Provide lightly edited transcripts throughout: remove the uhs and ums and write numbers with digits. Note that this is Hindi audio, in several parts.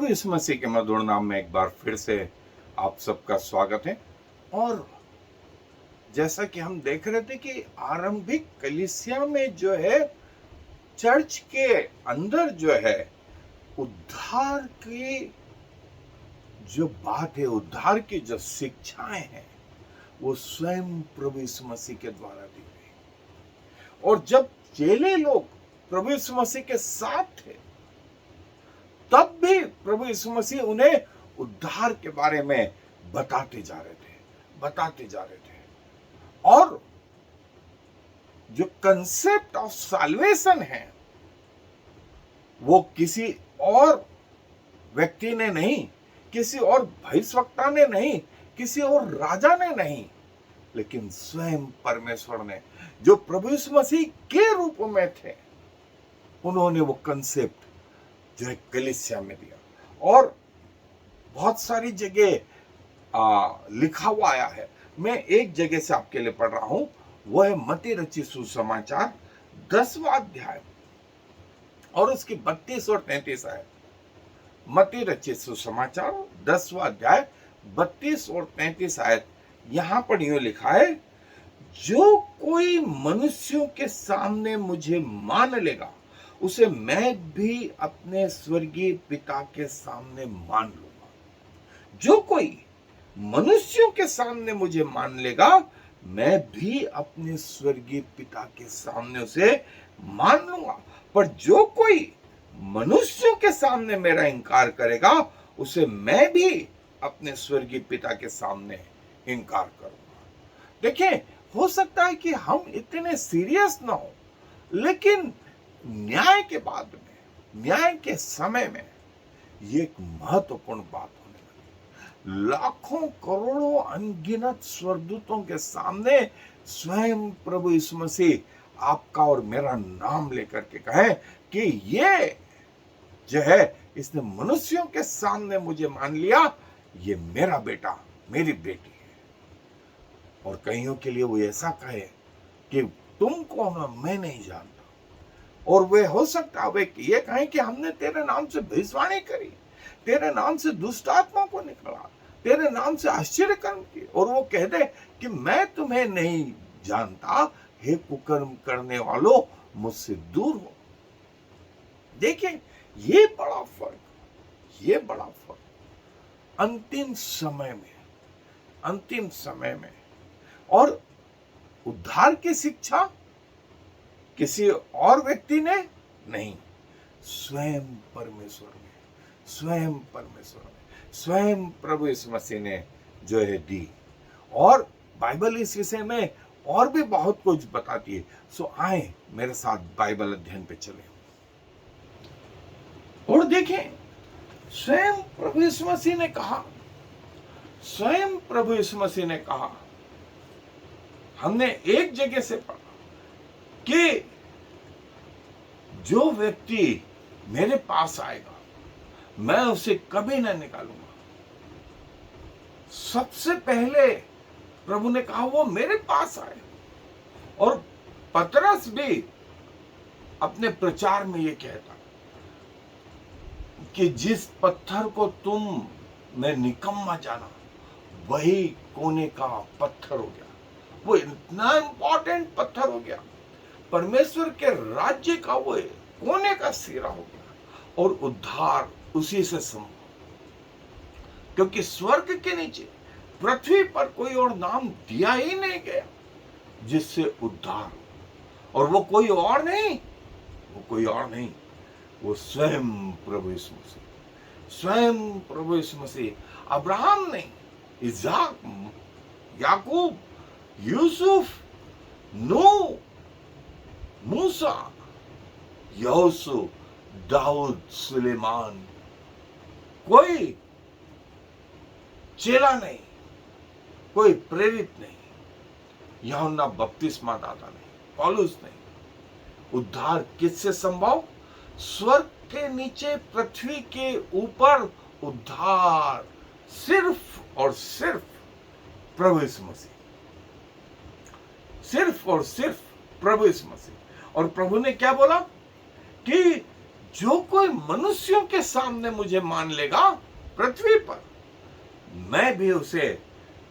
यीशु मसीह के मधुर नाम में एक बार फिर से आप सबका स्वागत है। और जैसा कि हम देख रहे थे कि आरंभिक कलीसिया में जो है, चर्च के अंदर जो है, उद्धार की जो बात है, उद्धार की जो शिक्षाएं हैं, वो स्वयं प्रभु यीशु मसीह के द्वारा दी गई। और जब चेले लोग प्रभु यीशु मसीह के साथ थे, तब भी प्रभु यीशु मसीह उन्हें उद्धार के बारे में बताते जा रहे थे। और जो कंसेप्ट ऑफ सैल्वेशन है, वो किसी और व्यक्ति ने नहीं, किसी और भविष्यवक्ता ने नहीं, किसी और राजा ने नहीं, लेकिन स्वयं परमेश्वर ने, जो प्रभु यीशु मसीह के रूप में थे, उन्होंने वो कंसेप्ट जो है कलीसिया में दिया। और बहुत सारी जगह लिखा हुआ आया है। मैं एक जगह से आपके लिए पढ़ रहा हूं, वो है मत्ती रचित सुसमाचार 10वां अध्याय और उसकी 32 और 33 आयत। मत्ती रचित सुसमाचार 10वां अध्याय 32 और 33 आयत। यहां पर यूं लिखा है, जो कोई मनुष्यों के सामने मुझे मान लेगा, उसे मैं भी अपने स्वर्गीय पिता के सामने मान लूंगा। जो कोई मनुष्यों के सामने मुझे मान लेगा, मैं भी अपने स्वर्गीय पिता के सामने उसे मान लूंगा। पर जो कोई मनुष्यों के सामने मेरा इनकार करेगा, उसे मैं भी अपने स्वर्गीय पिता के सामने इनकार करूंगा। देखिए, हो सकता है कि हम इतने सीरियस ना हो, लेकिन न्याय के बाद में, न्याय के समय में, ये एक महत्वपूर्ण बात होने वाली। लाखों करोड़ों अनगिनत स्वर्गदूतों के सामने स्वयं प्रभु यीशु मसीह आपका और मेरा नाम लेकर के कहे कि ये जो है, इसने मनुष्यों के सामने मुझे मान लिया, ये मेरा बेटा, मेरी बेटी है। और कईयों के लिए वो ऐसा कहे कि तुम कौन हो, मैं नहीं जानता। और वे हो सकता है वे ये कहें कि हमने तेरे नाम से भविष्यवाणी करी, तेरे नाम से दुष्ट आत्मा को निकाला, तेरे नाम से आश्चर्य कर्म किए, और वो कह दे कि मैं तुम्हें नहीं जानता, हे कुकर्म करने वालों, मुझसे दूर हो। देखिए, ये बड़ा फर्क अंतिम समय में। और उद्धार की शिक्षा किसी और व्यक्ति ने नहीं, स्वयं प्रभु यीशु मसीह ने जो है दी। और बाइबल इस विषय में और भी बहुत कुछ बताती है। सो आए मेरे साथ बाइबल अध्ययन पे चले और देखें, स्वयं प्रभु यीशु मसीह ने कहा, हमने एक जगह से पढ़ा कि जो व्यक्ति मेरे पास आएगा, मैं उसे कभी न निकालूंगा। सबसे पहले प्रभु ने कहा वो मेरे पास आए। और पतरस भी अपने प्रचार में ये कहता कि जिस पत्थर को तुमने निकम्मा जाना, वही कोने का पत्थर हो गया। वो इतना इंपॉर्टेंट पत्थर हो गया, परमेश्वर के राज्य का वो कोने का सिरा हो गया। और उद्धार उसी से संभव, क्योंकि स्वर्ग के नीचे पृथ्वी पर कोई और नाम दिया ही नहीं गया जिससे उद्धार हो। और वो कोई और नहीं, वो स्वयं प्रभु यीशु मसीह। अब्राहम नहीं, इज़ाक, याकूब, यूसुफ, नूह, मूसा, यहोशू, दाऊद, सुलेमान, कोई चेला नहीं, कोई प्रेरित नहीं, यूहन्ना बपतिस्मा दाता नहीं, पौलुस नहीं। उद्धार किससे संभव? स्वर्ग के नीचे, पृथ्वी के ऊपर उद्धार सिर्फ और सिर्फ प्रभु यीशु मसीह, सिर्फ और सिर्फ प्रभु यीशु मसीह। और प्रभु ने क्या बोला कि जो कोई मनुष्यों के सामने मुझे मान लेगा पृथ्वी पर, मैं भी उसे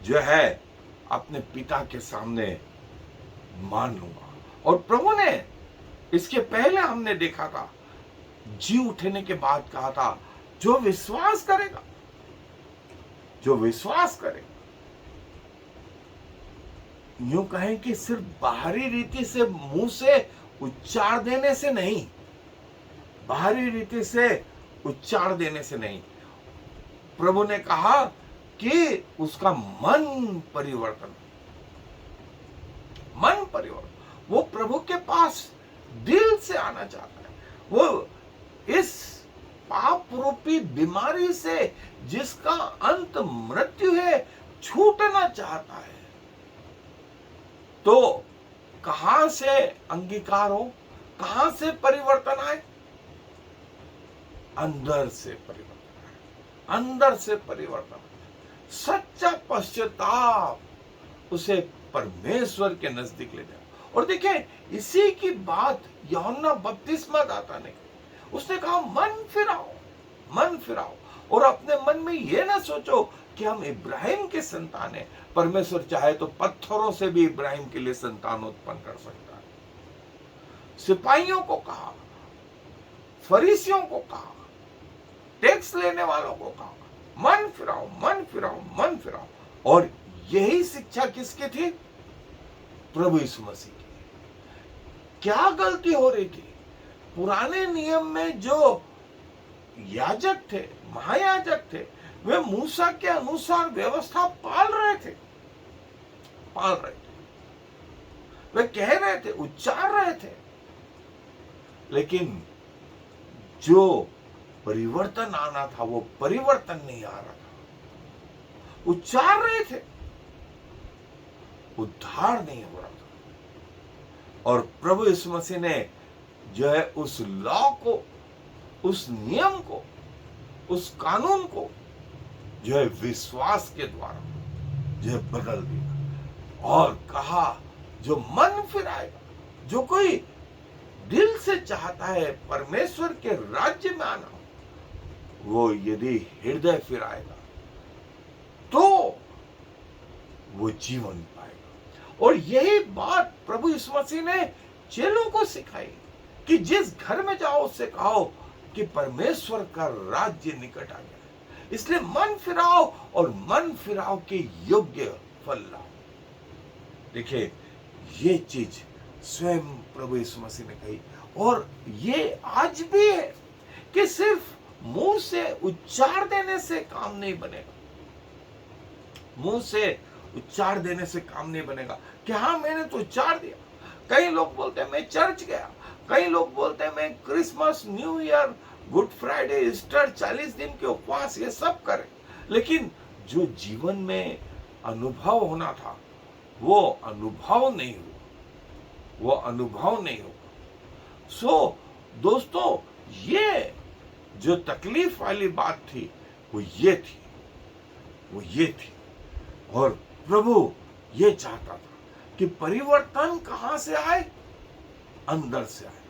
जो है अपने पिता के सामने मान लूंगा। और प्रभु ने इसके पहले हमने देखा था, जी उठने के बाद कहा था, जो विश्वास करेगा, जो विश्वास करेगा, यूं कहें कि सिर्फ बाहरी रीति से मुंह से उच्चार देने से नहीं, बाहरी रीति से उच्चार देने से नहीं, प्रभु ने कहा कि उसका मन परिवर्तन, मन परिवर्तन, वो प्रभु के पास दिल से आना चाहता है। वो इस पाप रूपी बीमारी से जिसका अंत मृत्यु है छूटना चाहता है। तो कहां से अंगीकार हो, कहां से परिवर्तन आए? अंदर से परिवर्तन आए, अंदर से परिवर्तन आए। सच्चा पश्चाताप उसे परमेश्वर के नजदीक ले जाए। और देखिए, इसी की बात यूहन्ना बपतिस्मा दाता ने, उसने कहा मन फिराओ, मन फिराओ, और अपने मन में ये ना सोचो कि हम इब्राहिम के संतान हैं। परमेश्वर चाहे तो पत्थरों से भी इब्राहिम के लिए संतान उत्पन्न कर सकता है। सिपाहियों को कहा, फरीसियों को कहा, टैक्स लेने वालों को कहा, मन फिराओ, मन फिराओ, मन फिराओ। और यही शिक्षा किसकी थी? प्रभु यीशु मसीह की। क्या गलती हो रही थी? पुराने नियम में जो याजक थे, महायाजक थे, वे मूसा के अनुसार व्यवस्था पाल रहे थे, पाल रहे थे, वे कह रहे थे, उच्चार रहे थे, लेकिन जो परिवर्तन आना था वो परिवर्तन नहीं आ रहा था। उच्चार रहे थे, उद्धार नहीं हो रहा था। और प्रभु यीशु मसीह ने जो है उस लॉ को, उस नियम को, उस कानून को जो है विश्वास के द्वारा जो है बदल दिया। और कहा, जो मन फिराएगा, जो कोई दिल से चाहता है परमेश्वर के राज्य में आना, वो यदि हृदय फिराएगा तो वो जीवन पाएगा। और यही बात प्रभु यीशु मसीह ने चेलों को सिखाई कि जिस घर में जाओ उससे कहो कि परमेश्वर का राज्य निकट आ गया है। इसलिए मन फिराओ और मन फिराओ के योग्य फल लाओ। देखिए, ये चीज स्वयं प्रभु यीशु मसीह ने कही। और ये आज भी है कि सिर्फ मुंह से उच्चार देने से काम नहीं बनेगा, मुंह से उच्चार देने से काम नहीं बनेगा कि हाँ मैंने तो उच्चार दिया। कई लोग बोलते हैं मैं चर्च गया, कई लोग बोलते हैं मैं Christmas, new year, good Friday, Easter, 40 दिन के उपवास ये सब करें, लेकिन जो जीवन में अनुभव होना था वो अनुभव नहीं हुआ, वो अनुभव नहीं हुआ। सो दोस्तों, ये जो तकलीफ वाली बात थी वो ये थी, वो ये थी। और प्रभु ये चाहता था कि परिवर्तन कहां से आए? अंदर से आए।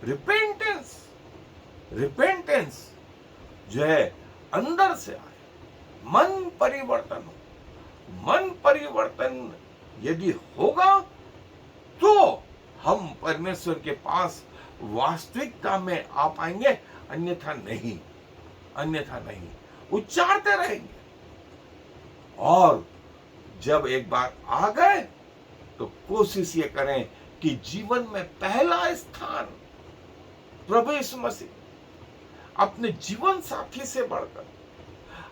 रिपेंटेंस, रिपेंटेंस जो है अंदर से आए। मन परिवर्तन हो। मन परिवर्तन यदि होगा तो हम परमेश्वर के पास वास्तविकता में आ पाएंगे, अन्यथा नहीं, अन्यथा नहीं। उच्चारते रहेंगे और जब एक बार आ गए तो कोशिश ये करें कि जीवन में पहला स्थान प्रभु यीशु मसीह, अपने जीवन साथी से बढ़कर,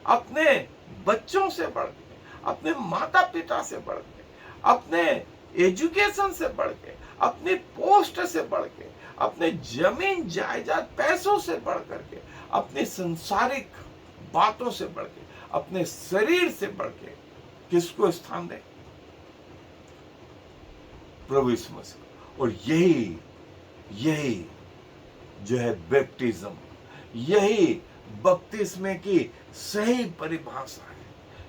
अपने बच्चों से बढ़कर, अपने माता पिता से बढ़कर, अपने एजुकेशन से बढ़कर, अपनी पोस्ट से बढ़कर, अपने जमीन जायदाद पैसों से बढ़कर के, अपने संसारिक बातों से बढ़कर, अपने शरीर से बढ़कर किसको स्थान दें? प्रभु यीशु मसीह। और यही जो है बैप्टिज्म, यही बपतिस्मे की सही परिभाषा है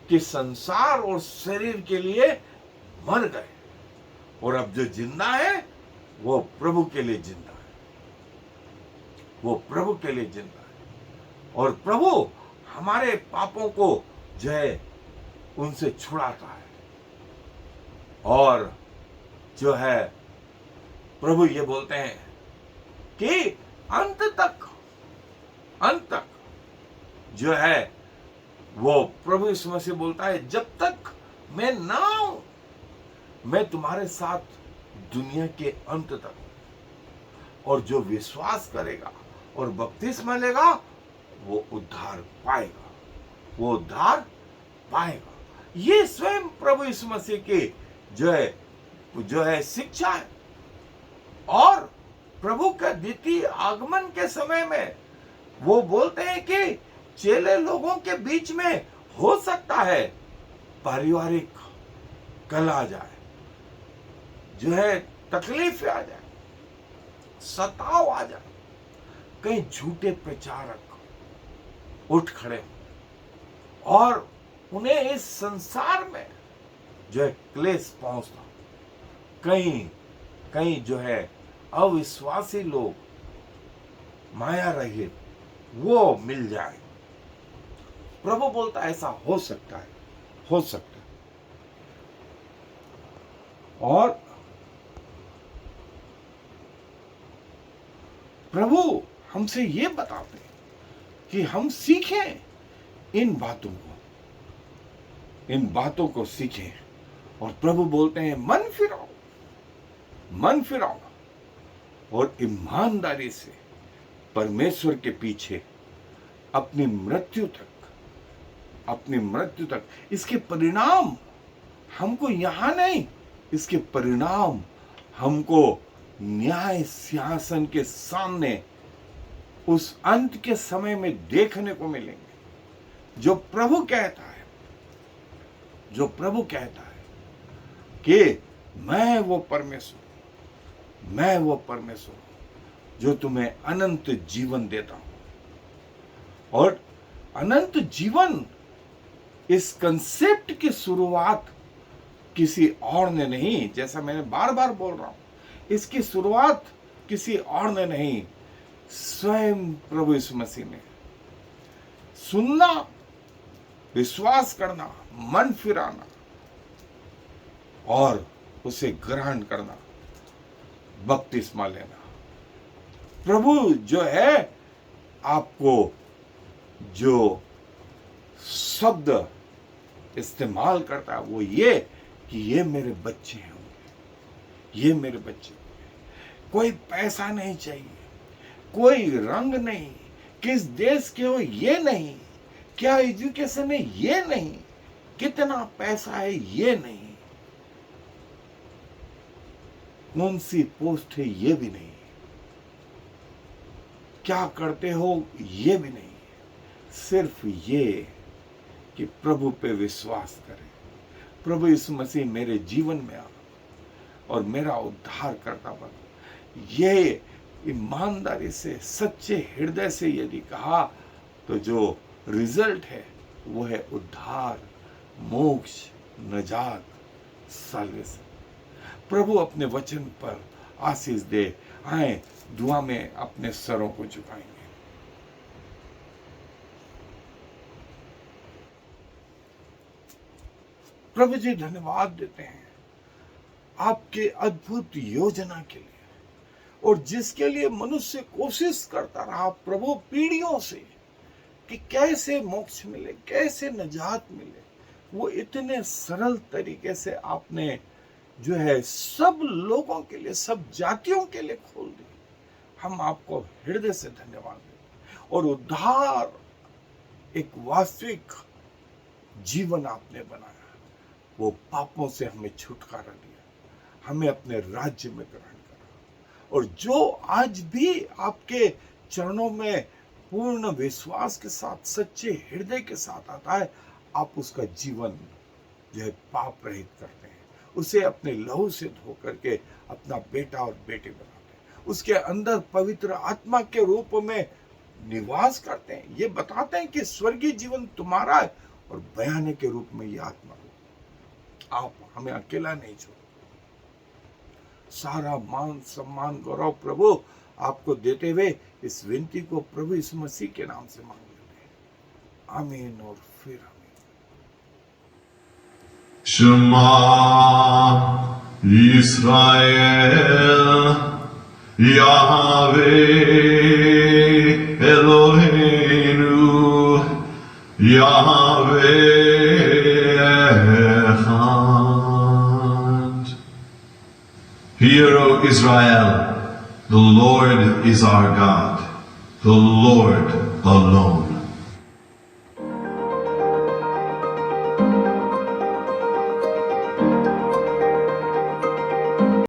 कि संसार और शरीर के लिए मर गए और अब जो जिंदा है वो प्रभु के लिए जिंदा है। वो प्रभु के लिए जिंदा है और प्रभु हमारे पापों को जो है उनसे छुड़ाता है। और जो है प्रभु ये बोलते हैं कि अंत तक जो है वो प्रभु यीशु मसीह बोलता है, जब तक मैं ना आऊं मैं तुम्हारे साथ दुनिया के अंत तक। और जो विश्वास करेगा और बपतिस्मा लेगा वो उद्धार पाएगा, वो उद्धार पाएगा। ये स्वयं प्रभु यीशु मसीह की जो है शिक्षा है। और प्रभु का द्वितीय आगमन के समय में वो बोलते हैं कि चेले लोगों के बीच में हो सकता है पारिवारिक कलह आ जाए, जो है तकलीफ आ जाए, सताव आ जाए, कई झूठे प्रचारक उठ खड़े और उन्हें इस संसार में जो है क्लेश पहुंचता, कहीं जो है अविश्वासी लोग माया रहित वो मिल जाए। प्रभु बोलता है ऐसा हो सकता है, हो सकता है। और प्रभु हमसे ये बताते हैं कि हम सीखें इन बातों को सीखें। और प्रभु बोलते हैं मन फिराओ और ईमानदारी से परमेश्वर के पीछे अपनी मृत्यु तक। इसके परिणाम हमको यहां नहीं, इसके परिणाम हमको न्याय सिंहासन के सामने उस अंत के समय में देखने को मिलेंगे। जो प्रभु कहता है कि मैं वो परमेश्वर जो तुम्हें अनंत जीवन देता हूं। और अनंत जीवन इस कंसेप्ट की शुरुआत किसी और ने नहीं, जैसा मैंने बार बार बोल रहा हूं, इसकी शुरुआत किसी और ने नहीं, स्वयं प्रभु यीशु मसीह ने। सुनना, विश्वास करना, मन फिराना और उसे ग्रहण करना, बपतिस्मा लेना। प्रभु जो है आपको जो शब्द इस्तेमाल करता है वो ये कि ये मेरे बच्चे होंगे, ये मेरे बच्चे होंगे। कोई पैसा नहीं चाहिए, कोई रंग नहीं, किस देश के हो ये नहीं, क्या एजुकेशन है ये नहीं, कितना पैसा है ये नहीं, कौन सी पोस्ट है ये भी नहीं, क्या करते हो ये भी नहीं। सिर्फ ये कि प्रभु पे विश्वास करें, प्रभु यीशु मसीह मेरे जीवन में आ और मेरा उद्धार करता बनो। ये ईमानदारी से, सच्चे हृदय से यदि कहा तो जो रिजल्ट है वो है उद्धार, मोक्ष, नजात, साल्वेशन। प्रभु अपने वचन पर आशीष दे। आए दुआ में अपने सरों को झुकाएंगे। प्रभु जी धन्यवाद देते हैं आपके अद्भुत योजना के लिए, और जिसके लिए मनुष्य कोशिश करता रहा प्रभु पीढ़ियों से कि कैसे मोक्ष मिले, कैसे नजात मिले, वो इतने सरल तरीके से आपने जो है सब लोगों के लिए, सब जातियों के लिए खोल दी। हम आपको हृदय से धन्यवाद दें। और उद्धार एक वास्तविक जीवन आपने बनाया, वो पापों से हमें छुटकारा दिया, हमें अपने राज्य में ग्रहण करा। और जो आज भी आपके चरणों में पूर्ण विश्वास के साथ, सच्चे हृदय के साथ आता है, आप उसका जीवन जो है पाप रहित करते हैं, उसे अपने लहू से धो करके अपना बेटा और बेटी बनाते हैं, उसके अंदर पवित्र आत्मा के रूप में निवास करते हैं। ये बताते हैं कि स्वर्गीय जीवन तुम्हारा है और बयाने के रूप में ये आत्मा, आप हमें अकेला नहीं छोड़ो। सारा मान सम्मान गौरव प्रभु आपको देते हुए इस विनती को प्रभु यीशु मसीह के नाम से मांग लेते हैं। आमीन और फिर आमीन। Shema Yisrael Yahweh Eloheinu Yahweh Echad. Hear, O Israel, the Lord is our God, the Lord alone.